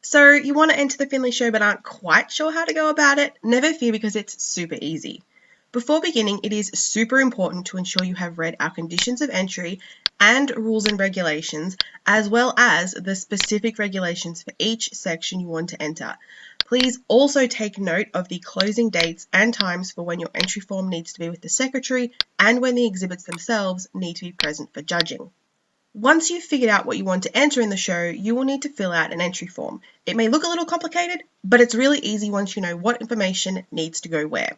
So you want to enter the Finley Show but aren't quite sure how to go about it? Never fear, because it's super easy. Before beginning, it is super important to ensure you have read our conditions of entry and rules and regulations, as well as the specific regulations for each section you want to enter. Please also take note of the closing dates and times for when your entry form needs to be with the secretary and when the exhibits themselves need to be present for judging. Once you've figured out what you want to enter in the show, you will need to fill out an entry form. It may look a little complicated, but it's really easy once you know what information needs to go where.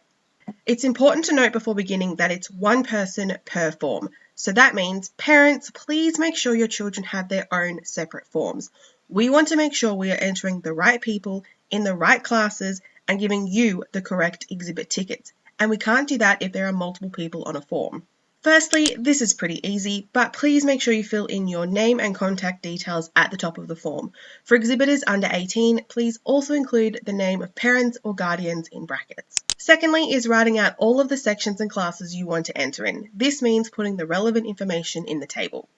It's important to note before beginning that it's one person per form. So that means, parents, please make sure your children have their own separate forms. We want to make sure we are entering the right people in the right classes and giving you the correct exhibit tickets. And we can't do that if there are multiple people on a form. Firstly, this is pretty easy, but please make sure you fill in your name and contact details at the top of the form. For exhibitors under 18, please also include the name of parents or guardians in brackets. Secondly is writing out all of the sections and classes you want to enter in. This means putting the relevant information in the table.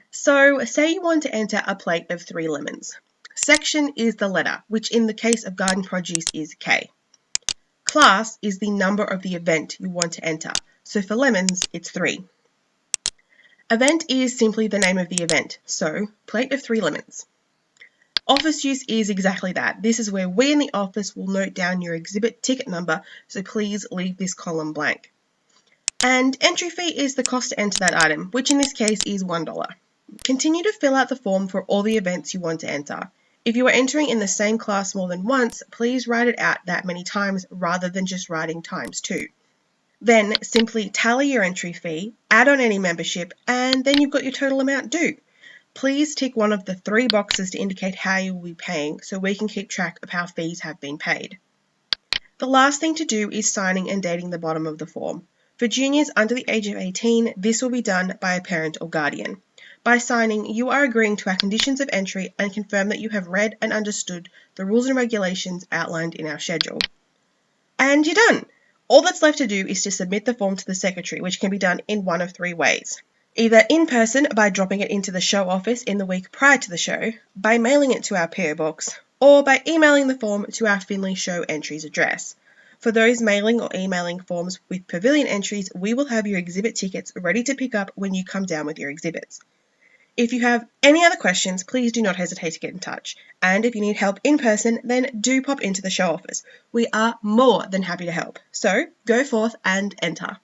So say you want to enter a plate of 3 lemons. Section is the letter, which in the case of garden produce is K. Class is the number of the event you want to enter. So for lemons, it's 3. Event is simply the name of the event, so plate of 3 lemons. Office use is exactly that. This is where we in the office will note down your exhibit ticket number, so please leave this column blank. And entry fee is the cost to enter that item, which in this case is $1. Continue to fill out the form for all the events you want to enter. If you are entering in the same class more than once, please write it out that many times rather than just writing times 2. Then simply tally your entry fee, add on any membership, and then you've got your total amount due. Please tick one of the 3 boxes to indicate how you will be paying so we can keep track of how fees have been paid. The last thing to do is signing and dating the bottom of the form. For juniors under the age of 18, this will be done by a parent or guardian. By signing, you are agreeing to our conditions of entry and confirm that you have read and understood the rules and regulations outlined in our schedule. And you're done! All that's left to do is to submit the form to the secretary, which can be done in one of 3 ways. Either in person by dropping it into the show office in the week prior to the show, by mailing it to our PO box, or by emailing the form to our Finley Show entries address. For those mailing or emailing forms with pavilion entries, we will have your exhibit tickets ready to pick up when you come down with your exhibits. If you have any other questions, please do not hesitate to get in touch. And if you need help in person, then do pop into the show office. We are more than happy to help. So go forth and enter.